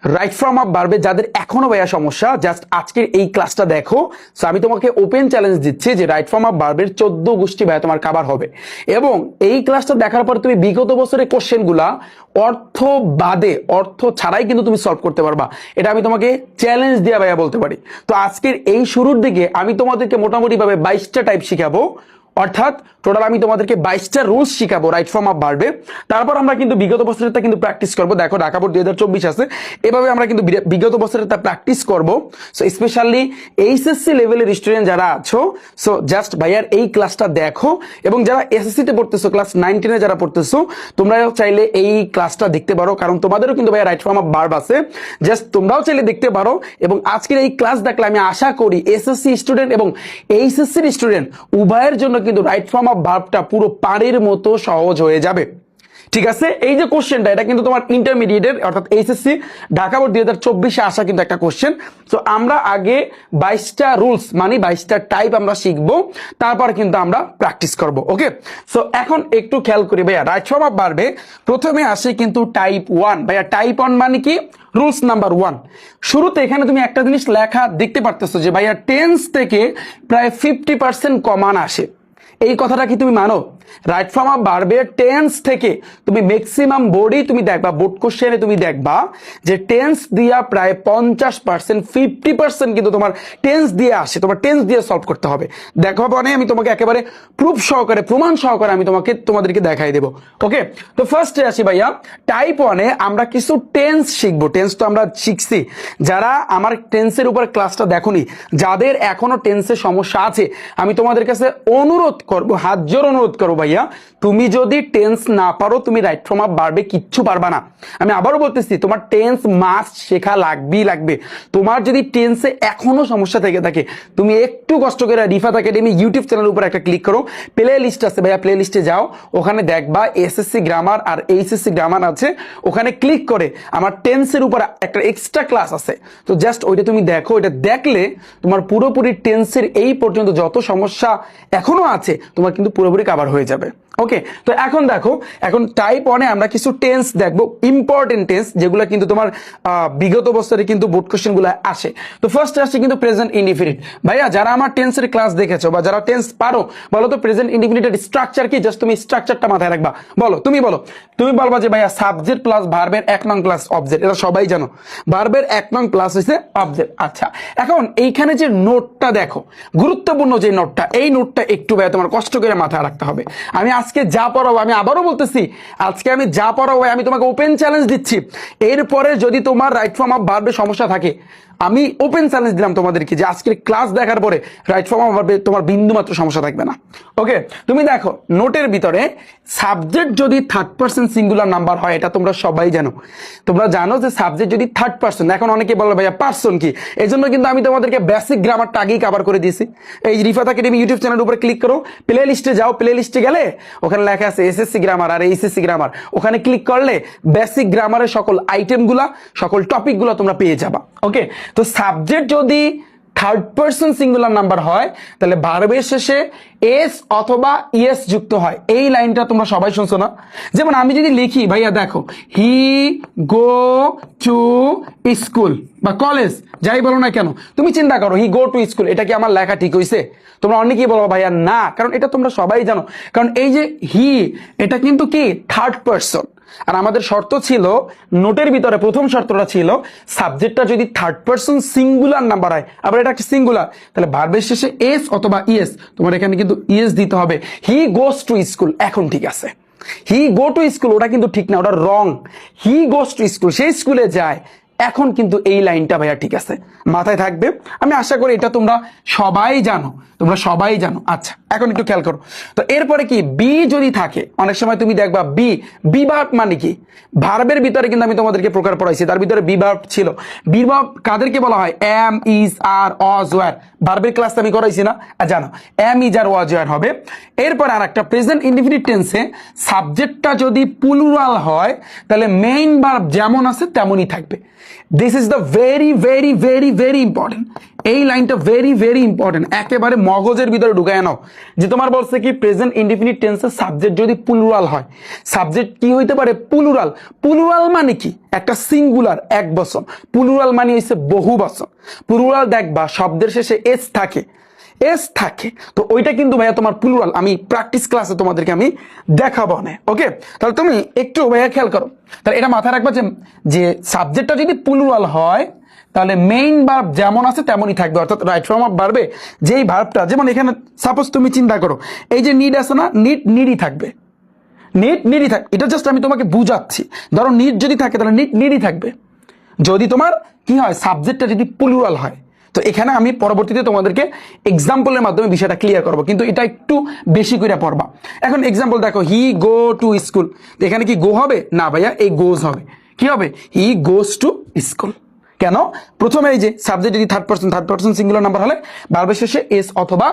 Right form of ভার্বে যাদের এখনো ভাইয়া সমস্যা, জাস্ট আজকের এই ক্লাসটা দেখো। সো আমি তোমাকে ওপেন চ্যালেঞ্জ দিচ্ছি যে রাইট ফর্ম অফ ভার্বের 14 গোষ্ঠী ভাইয়া তোমার কভার হবে, এবং এই ক্লাসটা দেখার পর তুমি বিগত বছরের কোশ্চেনগুলা অর্থ বাদে, অর্থ ছাড়াই কিন্তু তুমি সলভ করতে পারবা। এটা আমি তোমাকে চ্যালেঞ্জ দিয়ে ভাইয়া বলতে পারি। তো আজকের এই শুরুর দিকে আমি তোমাদেরকে মোটামুটি ভাবে 22টা টাইপ শিখাবো, অর্থাৎ টোটাল আমি তোমাদেরকে 22টা রুলস শিখাবো রাইট ফর্ম অফ ভার্বে। তারপর আমরা কিন্তু বিগত বছরেরটা কিন্তু প্র্যাকটিস করবো। দেখো ঢাকা বোর্ড 2024 আছে, এভাবে আমরা কিন্তু বিগত বছরেরটা প্র্যাকটিস করবো। সো স্পেশালি এইচএসসি লেভেলের স্টুডেন্ট যারা আছো, সো জাস্ট ভাইয়ার এই ক্লাসটা দেখো, এবং যারা এসএসসিতে পড়তেছো, ক্লাস 9 10 যারা পড়তেছো, তোমরাও চাইলে এই ক্লাসটা দেখতে পারো, কারণ তোমাদেরও কিন্তু ভাইয়া রাইট ফর্ম অফ ভার্ব আছে। জাস্ট তোমরাও চাইলে দেখতে পারো, এবং আজকের এই ক্লাস দেখলে আমি আশা করি এসএসসি স্টুডেন্ট এবং এইচএসসির স্টুডেন্ট উভয়ের জন্য কিন্তু রাইট ফর্ম অফ ভার্বটা পুরো পানির মতো সহজ হয়ে যাবে। ঠিক আছে, এই যে কোশ্চেনটা, এটা কিন্তু তোমার ইন্টারমিডিয়েটের অর্থাৎ এইচএসসি ঢাকা বোর্ড 2024 আসা কিন্তু একটা কোশ্চেন। তো আমরা আগে 22টা রুলস মানে 22টা টাইপ আমরা শিখবো, তারপর কিন্তু আমরা প্র্যাকটিস করব। ওকে, সো এখন একটু খেয়াল করি ভাইয়া, রাইট ফর্ম অফ ভার্বে প্রথমে আসে কিন্তু টাইপ 1। ভাইয়া টাইপ 1 মানে কি? Rules number 1। শুরুতে এখানে তুমি একটা জিনিস লেখা দেখতে পারতেছো যে ভাইয়া টেন্স থেকে প্রায় 50% কমান আসে। এই কথাটা কি তুমি মানো? রাইট ফর্ম অফ ভার্বের টেন্স থেকে তুমি ম্যাক্সিমাম বোর্ডই তুমি দেখবা, বোর্ড কোশ্চেনে তুমি দেখবা যে টেন্স দিয়া প্রায় 50% 50% কিন্তু তোমার টেন্স দিয়ে আসে, তোমার টেন্স দিয়ে সলভ করতে হবে। দেখো মানে আমি তোমাকে একেবারে প্রুফ সহকারে, প্রমাণ সহকারে আমি তোমাদেরকে দেখাই দেবো। ওকে, তো ফার্স্টে আসি ভাইয়া, টাইপ 1-এ আমরা কিছু টেন্স শিখবো। টেন্স তো আমরা শিখছি, যারা আমার টেন্সের উপর ক্লাসটা দেখোনি, যাদের এখনো টেন্সের সমস্যা আছে, আমি তোমাদের কাছে অনুরোধ করবো, হাত জোর অনুরোধ করবো ভাইয়া, তুমি যদি টেন্স না পারো তুমি রাইট ফর্ম অফ ভার্বে কিচ্ছু পারবা না। আমি আবারও বলতেছি, তোমার টেন্স মাস্ট শেখা লাগবে। তোমার যদি টেন্সে এখনো সমস্যা থেকে থাকে, তুমি একটু কষ্ট করে রিফাত একাডেমি ইউটিউব চ্যানেলের উপর একটা ক্লিক করো, প্লে লিস্ট আছে ভাইয়া, প্লে লিস্টে যাও, ওখানে দেখবা এসএসসি গ্রামার আর এইচএসসি গ্রামার আছে, ওখানে ক্লিক করে আমার টেন্সের উপর একটা এক্সট্রা ক্লাস আছে। তো জাস্ট ওইটা তুমি দেখো, ওইটা দেখলে তোমার পুরোপুরি টেন্সের এই পর্যন্ত যত সমস্যা এখনো আছে তোমার কিন্তু পুরোপুরি কভার হয়ে যাবে। ওকে, তো এখন দেখো, এখন টাইপ 1-এ আমরা কিছু টেন্স দেখবো, ইম্পর্টেন্ট টেন্স, যেগুলো কিন্তু তোমার বিগত বছরে কিন্তু বোর্ড কোশ্চেন গুলো আসে। তো ফার্স্ট আসছে কিন্তু প্রেজেন্ট ইনডিফিনিট। ভাইয়া যারা আমার টেন্সের ক্লাস দেখেছো বা যারা টেন্স পারো, বলো তো প্রেজেন্ট ইনডিফিনিটের স্ট্রাকচার কি? জাস্ট তুমি স্ট্রাকচারটা মাথায় রাখবা। বলো, তুমি বলবা যে ভাইয়া সাবজেক্ট প্লাস ভার্বের 1 নং প্লাস অবজেক্ট, এটা সবাই জানো, ভার্বের 1 নং প্লাস হইছে অবজেক্ট। আচ্ছা, এখন এইখানে যে নোটটা দেখো, গুরুত্বপূর্ণ যে নোটটা, এই নোটটা একটু ভাইয়া তোমার কষ্ট করে মাথায় রাখতে হবে। আমি আজকে যা পড়াবো, আমি আবারও বলতেছি, আজকে আমি যা পড়াবো আমি তোমাকে ওপেন চ্যালেঞ্জ দিচ্ছি। এরপরে যদি তোমার রাইট ফর্ম অফ ভার্বে সমস্যা থাকে, আমি ওপেন চ্যালেঞ্জ দিলাম তোমাদেরকে যে আজকের ক্লাস দেখার পরে রাইট ফর্ম অফ ভার্বে তোমার বিন্দু মাত্র সমস্যা থাকবে না। ওকে, তুমি দেখো নোটের ভিতরে সাবজেক্ট যদি 3rd পারসন সিঙ্গুলার নাম্বার হয়, এটা তোমরা সবাই জানো। তোমরা জানো যে সাবজেক্ট যদি 3rd পারসন, এখন অনেকে বলে ভাইয়া পারসন কি, এই জন্য কিন্তু আমি তোমাদেরকে বেসিক গ্রামারটা আগেই কভার করে দিয়েছি। এই রিফাত একাডেমি ইউটিউব চ্যানেলের উপরে ক্লিক করো, প্লে লিস্টে যাও, প্লে লিস্টে গেলে ওখানে লেখা আছে এসএসসি গ্রামার আর এইচএসসি গ্রামার, ওখানে ক্লিক করলে বেসিক গ্রামারের সকল আইটেমগুলা, সকল টপিকগুলো তোমরা পেয়ে যাবা। ওকে, তো সাবজেক্ট যদি 3rd পারসন সিঙ্গুলার নাম্বার হয়, তাহলে ভার্বের শেষে এস অথবা ইএস যুক্ত হয়। এই লাইনটা তোমরা সবাই শুনছো না? যেমন আমি যদি লিখি ভাইয়া দেখো, হি গো টু স্কুল বা কলেজ, যাই বলো না কেন, তুমি চিন্তা করো হি গো টু স্কুল, এটা কি আমার লেখা ঠিক হয়েছে? তোমরা অনেকেই বলো ভাইয়া না, কারণ এটা তোমরা সবাই জানো, কারণ এই যে হি, এটা কিন্তু কি 3rd পারসন। আর আমাদের শর্ত ছিল, নোটের ভিতরে প্রথম শর্তটা ছিল, সাবজেক্টটা যদি 3rd পারসন সিঙ্গুলার নাম্বার হয়, আবার এটা একটা সিঙ্গুলার, তাহলে ভার্বের শেষে এস অথবা ইএস, তোমার এখানে কিন্তু ইএস দিতে হবে। হি গোস টু স্কুল, এখন ঠিক আছে। হি গো টু স্কুল ওটা কিন্তু ঠিক না, ওটা রং। হি গোস টু স্কুল, সেই স্কুলে যায়, এখন কিন্তু এই লাইনটা ভাইয়া ঠিক আছে, মাথায় থাকবে। আমি আশা করি এটা তোমরা সবাই জানো, আচ্ছা, এখন একটু খেয়াল করো। তো এরপরে কি, বি যদি থাকে, অনেক সময় তুমি দেখবা বি ভার্ব মানে কি, ভার্বের ভিতরে কিন্তু আমি তোমাদেরকে প্রকার পড়াইছি, তার ভিতরে বি ভার্ব ছিল। বি ভার্ব কাদেরকে বলা হয়? Am, is, are, was, were. ভার্বের ক্লাস আমি করাইছি না, জানো am, is, are, was, were হবে। এরপর আর একটা প্রেজেন্ট ইনডিফিনিট টেন্সে সাবজেক্টটা যদি প্লুরাল হয়, তাহলে মেইন ভার্ব যেমন আছে তেমনই থাকবে। This is the very very very very important. এই লাইনটা ভেরি ভেরি ইম্পর্টেন্ট, একেবারে মগজের ভিতরে ঢুকায় নাও। যে তোমার বলছে কি প্রেজেন্ট ইনডিফিনিট টেন্সের সাবজেক্ট যদি প্লুরাল হয়, সাবজেক্ট কি হইতে পারে? প্লুরাল। প্লুরাল মানে কি? একটা সিঙ্গুলার, এক বচন। প্লুরাল মানে হচ্ছে বহু বচন। প্লুরাল দেখবা শব্দের শেষে এস থাকে, এস থাকে, তো ওইটা কিন্তু ভাইয়া তোমার প্লুরাল। আমি প্র্যাকটিস ক্লাসে তোমাদেরকে আমি দেখাবো না। ওকে, তাহলে তুমি একটু ভাইয়া খেয়াল করো। তাহলে এটা মাথায় রাখবা যে সাবজেক্টটা যদি প্লুরাল হয় তাহলে মেইন ভার্ব যেমন আছে তেমনই থাকবে, অর্থাৎ রাইট ফর্ম অফ ভার্বে যেই ভার্বটা, যেমন এখানে সাপোজ তুমি চিন্তা করো এই যে নিড আছে না, নিড নিডই থাকবে, নিড নিডই থাকবে। এটা জাস্ট আমি তোমাকে বুঝাচ্ছি। ধরো নিড যদি থাকে তাহলে নিড নিডই থাকবে, যদি তোমার কি হয় সাবজেক্টটা যদি প্লুরাল হয়। তো এখানে আমি পরবর্তীতে তোমাদেরকে এক্সাম্পলের মাধ্যমে বিষয়টা ক্লিয়ার করবো, কিন্তু এটা একটু বেশি করে পড়বা। এখন এক্সাম্পল দেখো, হি গো টু স্কুল, এখানে কি গো হবে না ভাইয়া, এই গোজ হবে। কি হবে? হি গোজ টু স্কুল। কেন? প্রথমে এই যে সাবজেক্ট যদি থার্ড পারসন সিঙ্গুলার নাম্বার হলে ভার্বের শেষে এস অথবা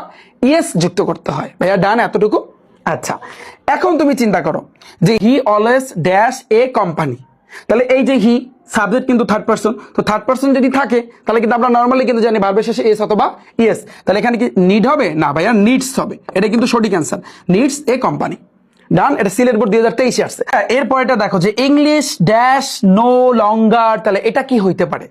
ইএস যুক্ত করতে হয়। ভাইয়া ডান এতটুকু? আচ্ছা, এখন তুমি চিন্তা করো যে he always dash a company, তাহলে এই যে হি সাবজেক্ট কিন্তু থার্ড পারসন, তো থার্ড পারসন যদি থাকে তাহলে কিন্তু আমরা নর্মালি কিন্তু জানি ভার্বের শেষে এস অথবা ইএস। তাহলে এখানে কি নিড হবে না ভাইয়া, নিডস হবে। এটা কিন্তু সঠিক অ্যান্সার, নিডস এ কোম্পানি। ডান, এটা সিলেট বোর্ড 2023 আসছে। এরপর এটা দেখো যে ইংলিশ ড্যাশ নো লঙ্গার, তাহলে এটা কি হইতে পারে?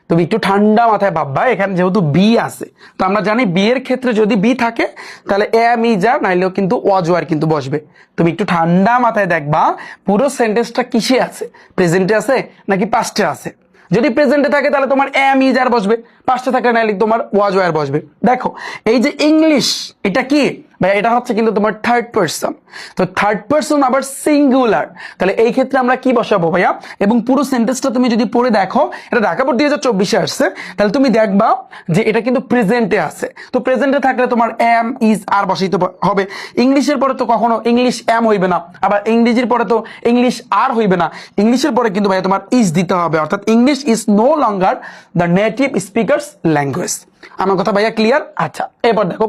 তুমি একটু ঠান্ডা মাথায় ভাববা, এখানে যেহেতু বি আছে, তো আমরা জানি বি এর ক্ষেত্রে যদি বি থাকে তাহলে এম ইজ আর নাইলেও কিন্তু ওয়াজ ওয়ার কিন্তু বসবে। তুমি একটু ঠান্ডা মাথায় দেখবা পুরো সেন্টেন্সটা কিসে আছে, প্রেজেন্টে আছে নাকি পাস্টে আছে। যদি প্রেজেন্টে থাকে তাহলে তোমার এম ইজ আর বসবে, পাস্টে থাকে নাইলে তোমার ওয়াজ ওয়ার বসবে। দেখো এই যে ইংলিশ, এটা কি ভাই? এটা হচ্ছে কিন্তু তোমার থার্ড পারসন, তো থার্ড পারসন আবার সিঙ্গুলার, তাহলে এই ক্ষেত্রে আমরা কি বসাবো ভাইয়া? এবং পুরো সেন্টেন্সটা তুমি যদি পড়ে দেখো, এটা ঢাকা বোর্ড 2024 আসছে, তাহলে তুমি দেখবা যে এটা কিন্তু প্রেজেন্টে আছে। তো প্রেজেন্টে থাকলে তোমার এম ইজ আর বসাইতে হবে। ইংলিশের পরে তো কখনো ইংলিশ এম হইবে না, আবার ইংরেজির পরে তো ইংলিশ আর হইবে না। ইংলিশের পরে কিন্তু ভাইয়া তোমার ইজ দিতে হবে, অর্থাৎ English is no longer the native speakers language. আমার কথা ভাইয়া ক্লিয়ার? আচ্ছা, এবার দেখো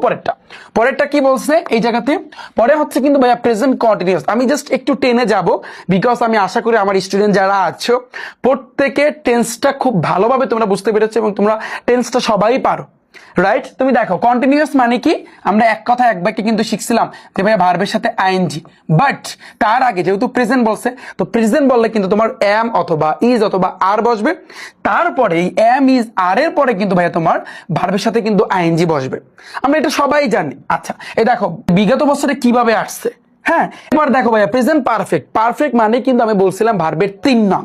পরেরটা কি বলছে এই জায়গাতে। পরে হচ্ছে কিন্তু ভাইয়া প্রেজেন্ট কন্টিনিউয়াস। আমি জাস্ট একটু টেনে যাব, বিকজ আমি আশা করি আমার স্টুডেন্ট যারা আছো প্রত্যেকে টেন্সটা খুব ভালোভাবে তোমরা বুঝতে পেরেছো এবং তোমরা টেন্সটা সবাই পারো, রাইট? তুমি দেখো কন্টিনিউয়াস মানে কি, আমরা এক কথা এক বাক্যে কিন্তু শিখছিলাম যে ভাইয়া ভার্বের সাথে আইএনজি, বাট তার আগে যেহেতু প্রেজেন্ট বলছে, তো প্রেজেন্ট বললে কিন্তু তোমার এম অথবা ইজ অথবা আর বসবে। তারপরে এই এম ইজ আর এর পরে কিন্তু ভাইয়া তোমার ভার্বের সাথে কিন্তু আইএনজি বসবে, আমরা এটা সবাই জানি। আচ্ছা, এই দেখো বিগত বছরে কিভাবে আসছে। হ্যাঁ, এবার দেখো ভাইয়া প্রেজেন্ট পারফেক্ট, পারফেক্ট মানে কিন্তু আমি বলছিলাম ভার্বের 3 নং,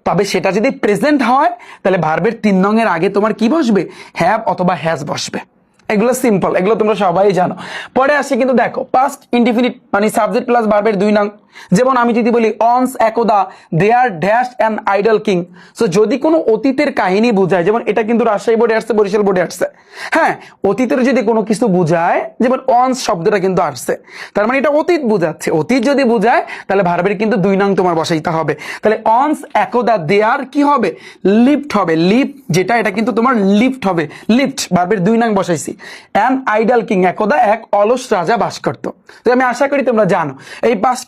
তবে সেটা যদি প্রেজেন্ট হয় তাহলে ভার্বের 3 নং এর আগে তোমার কি বসবে? হ্যাভ অথবা হ্যাজ বসবে। এগুলো সিম্পল, এগুলো তোমরা সবাই জানো। পরে আসে কিন্তু দেখো পাস্ট ইনডিফিনিট মানে সাবজেক্ট প্লাস ভার্বের 2 নং। যেমন আমি যদি বলি অনস একদা there dash an idle king, so যদি কোনো অতীতের কাহিনী বোঝায়, যেমন এটা কিন্তু রাজশাহী বোর্ডে আসছে, বরিশাল বোর্ডে আসছে। হ্যাঁ, অতীতের যদি কোনো কিছু বোঝায়, যেমন অনস শব্দটা কিন্তু আসছে, তার মানে এটা অতীত বোঝাচ্ছে। অতীত যদি বোঝায় তাহলে ভার্বের কিন্তু 2 নং তোমার বসাইতে হবে। তাহলে অনস একদা দেয়ার কি হবে? লিফট হবে, লিফট যেটা এটা কিন্তু তোমার লিফট হবে, লিফট ভার্বের 2 নং বসাইছি। অ্যান আইডল কিং একদা এক অলস রাজা বাস করত। তো আমি আশা করি তোমরা জানো এই পাস্ট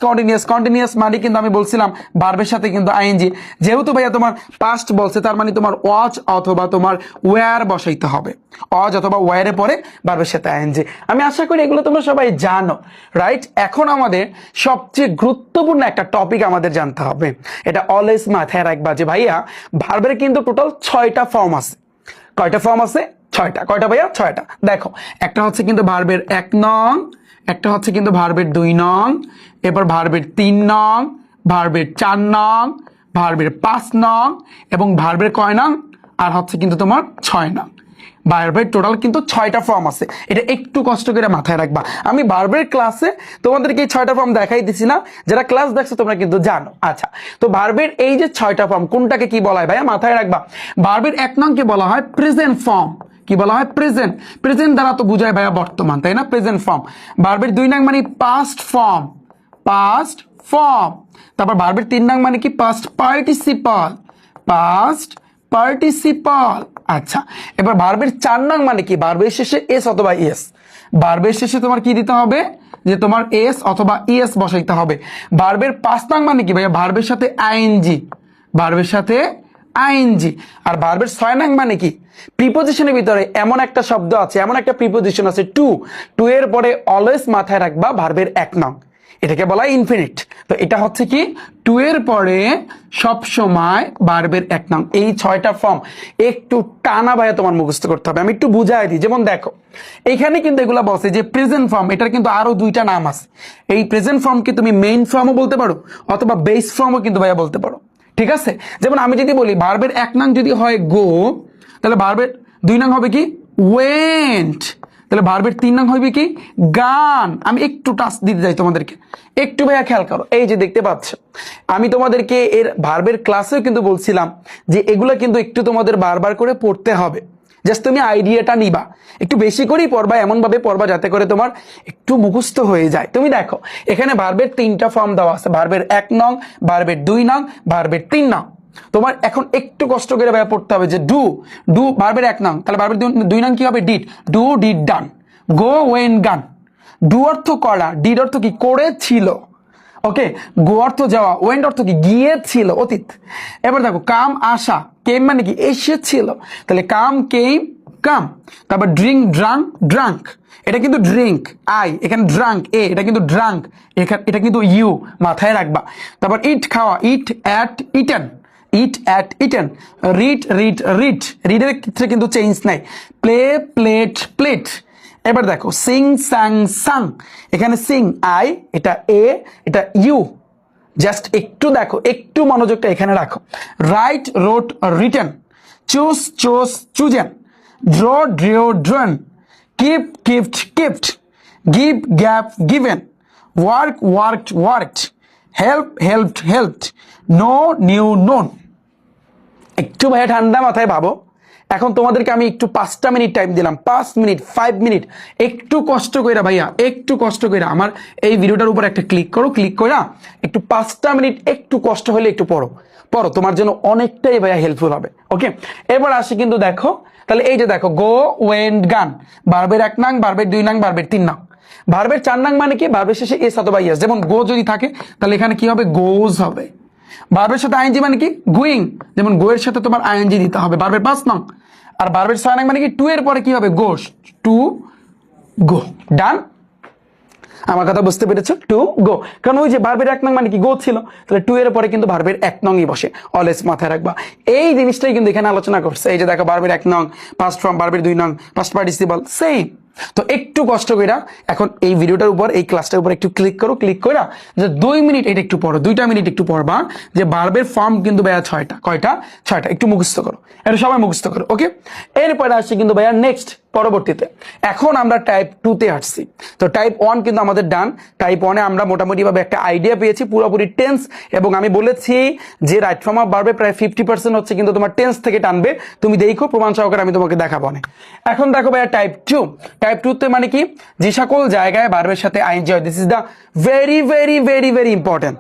কন্টিনিউয়াস মানে কিন্তু আমি বলছিলাম ভার্বের সাথে কিন্তু আইএনজি। যেহেতু ভাইয়া তোমার পাস্ট বলছে তার মানে তোমার ওয়াচ অথবা তোমার ওয়্যার বসাইতে হবে, ওয়াচ অথবা ওয়্যারের পরে ভার্বের সাথে আইএনজি। আমি আশা করি এগুলো তোমরা সবাই জানো, রাইট? এখন আমাদের সবচেয়ে গুরুত্বপূর্ণ একটা টপিক আমাদের জানতে হবে, এটা অলওয়েজ মাথায় রাখবা যে ভাইয়া ভার্বের কিন্তু টোটাল 6টা ফর্ম আছে। কয়টা ফর্ম আছে? 6টা। কয়টা ভাইয়া? 6টা। দেখো একটা হচ্ছে কিন্তু ভার্বের 1 নং, একটা হচ্ছে কিন্তু ভার্বের 2 নং, এরপর ভার্বের 3 নং, ভার্বের 4 নং, ভার্বের 5 নং এবং ভার্বের কয় নং? আর হচ্ছে কিন্তু তোমার 6 নং। ভার্বের টোটাল কিন্তু 6টা ফর্ম আছে, এটা একটু কষ্ট করে মাথায় রাখবা। আমি ভার্বের ক্লাসে তোমাদেরকে এই 6টা ফর্ম দেখাই দিছি না, যারা ক্লাস দেখছো তোমরা কিন্তু জানো। আচ্ছা, তো ভার্বের এই যে 6টা ফর্ম কোনটাকে কি বলা হয় ভাইয়া? মাথায় রাখবা, ভার্বের 1 নং কে বলা হয় প্রেজেন্ট ফর্ম। কি বলা হয়? প্রেজেন্ট। প্রেজেন্ট দ্বারা তো বুঝায় ভাইয়া বর্তমান, তাই না? Present form. ভার্বের 2 নং মানে পাস্ট ফর্ম, পাস্ট ফর্ম। তারপর ভার্বের 3 নং মানে কি? Past participle, past participle. আচ্ছা, এবার ভার্বের 4 নং মানে কি? ভার্বের শেষে এস অথবা ইএস। ভার্বের শেষে তোমার কি দিতে হবে? যে তোমার এস অথবা ইএস বসাইতে হবে। ভার্বের 5 নং মানে কি ভাইয়া? ভার্বের সাথে আইএনজি, ভার্বের সাথে আইএনজি। আর ভার্বের 6 নং মানে কি, প্রিপোজিশনের ভিতরে এমন একটা শব্দ আছে, এমন একটা প্রিপোজিশন আছে টু এর পরে অলওয়েজ মাথায় রাখবা ভার্বের 1 নং, এটাকে বলা হয় ইনফিনিট। তো এটা হচ্ছে কি টু এর পরে সব সময় ভার্বের 1 নং। এই 6টা ফর্ম একটু টানা ভাইয়া তোমার মুখস্থ করতে হবে। আমি একটু বুঝাই দিই। যেমন দেখো এখানে কিন্তু এগুলা বলছে যে প্রেজেন্ট ফর্ম, এটার কিন্তু আরো 2টা নাম আছে। এই প্রেজেন্ট ফর্মকে তুমি মেইন ফর্মও বলতে পারো অথবা বেস ফর্মও কিন্তু ভাইয়া বলতে পারো, ঠিক আছে। যেমন আমি যদি বলি ভার্বের 1 নং যদি হয় গো, তাহলে ভার্বের 2 নং হবে কি ওয়েন্ট, তাহলে ভার্বের 3 নং হবে কি গান। আমি একটু টাচ দিতে যাই তোমাদেরকে, একটু ভাইয়া খেয়াল করো। এই যে দেখতে পাচ্ছ, আমি তোমাদেরকে এর ভার্বের ক্লাসেও কিন্তু বলছিলাম যে এগুলা কিন্তু একটু তোমাদের বারবার করে পড়তে হবে, জাস্ট তুমি আইডিয়াটা নিবা, একটু বেশি করেই পড়বা, এমন ভাবে পড়বা যাতে করে তোমার একটু মুখস্থ হয়ে যায়। তুমি দেখো এখানে ভার্বের 3টা ফর্ম দেওয়া আছে, ভার্বের 1 নং, ভার্বের 2 নং, ভার্বের 3 নং। তোমার এখন একটু কষ্ট করে ভাইয়া পড়তে হবে যে ডু ভার্বের 1 নং, তাহলে ভার্বের 2 নং কি হবে did, do did done. Go when গান, ডু অর্থ করা, ডিড অর্থ কি করেছিল, ওকে। গো অর্থ যাওয়া, ওয়েন্ট অর্থ কি গিয়েছিল অতীত। এবার দেখো কাম আসা, কেম মানে কি এসেছিল, তাহলে কাম কেম কাম। তারপর ড্রিঙ্ক ড্রাঙ্ক ড্রাঙ্ক, এটা কিন্তু ড্রিঙ্ক আই, এখানে ড্রাঙ্ক এ, এটা কিন্তু ড্রাঙ্ক, এটা কিন্তু ইউ, মাথায় রাখবা। তারপর ইট খাওয়া, eat ate eaten, eat ate eaten. Read read read, রিডের ক্ষেত্রে কিন্তু চেঞ্জ নাই। Play played played. এবার দেখো সিং স্যাং সাং, এখানে সিং আই, এটা এ, এটা ইউ। জাস্ট একটু দেখো, একটু মনোযোগটা এখানে রাখো। Write wrote written, choose chose chosen, draw drew drawn, keep kept kept, give gave given, work worked worked, help helped helped, know knew known. একটু ভাইয়া ঠান্ডা মাথায় ভাবো। এখন তোমাদেরকে আমি একটু 5টা মিনিট টাইম দিলাম, 5 মিনিট 5 মিনিট, একটু কষ্ট কইরা ভাইয়া, একটু কষ্ট কইরা আমার এই ভিডিওটার উপর একটা ক্লিক করো, ক্লিক কইরা একটু 5টা মিনিট একটু কষ্ট হলে একটু পড়ো, তোমার জন্য অনেকটাই ভাইয়া হেল্পফুল হবে, ওকে। এবার আসি কিন্তু দেখো, তাহলে এই যে দেখো গো ওয়েন্ট গান, ভার্বের 1 নং, ভার্বের 2 নং, ভার্বের 3 নং। ভার্বের 4 নং মানে কি, ভার্বের শেষে এস অথবা ইয়েস। যেমন গো যদি থাকে তাহলে এখানে কি হবে গোজ হবে। ভার্বের সাথে আইএনজি মানে কি গোয়িং, যেমন গো এর সাথে তোমার আইএনজি দিতে হবে, ভার্বের 5 নং। আর ভার্বের 6 নং মানে কি টু এর পরে কি হবে গোস, টু গো। ডান, আমার কথা বুঝতে পেরেছো, টু গো। কারণ ওই যে ভার্বের 1 নং মানে কি গো ছিল, তাহলে টু এর পরে কিন্তু ভার্বের 1 নংই বসে, অলওয়েজ মাথায় রাখবা। এই জিনিসটাই কিন্তু এখানে আলোচনা করছে। এই যে দেখো ভার্বের 1 নং, পাস্ট ফর্ম, ভার্বের 2 নং, পাস্ট পার্টিসিপল, সেম। তো একটু কষ্ট কইরা এখন এই ভিডিওটার উপর, এই ক্লাসটার উপর একটু ক্লিক করো, ক্লিক কইরা যে 2 মিনিট এটা একটু পড়ো, 2টা মিনিট একটু পড়বা যে ভার্বের ফর্ম কিন্তু ভাইয়া 6টা, কয়টা 6টা, একটু মুখস্থ করো, এটা সবাই মুখস্থ করো, ওকে। এরপরে আসছি কিন্তু ভাইয়া নেক্সট পরবর্তীতে। এখন আমরা টাইপ 2 তে আসছি। তো টাইপ 1 কিন্তু আমাদের ডান। টাইপ 1 এ আমরা মোটামুটি ভাবে একটা আইডিয়া পেয়েছি পুরোপুরি টেন্স, এবং আমি বলেছি যে রাইট ফর্ম অফ ভার্বে প্রায় 50% হচ্ছে কিন্তু তোমার টেন্স থেকে টানবে। তুমি দেখো প্রমাণ সহকারে আমি তোমাকে দেখাবো না। এখন দেখো ভাইয়া টাইপ 2। টাইপ 2 তে মানে কি, যে সকল জায়গায় ভার্বের সাথে আইএনজি হয়, this is the very very very very important.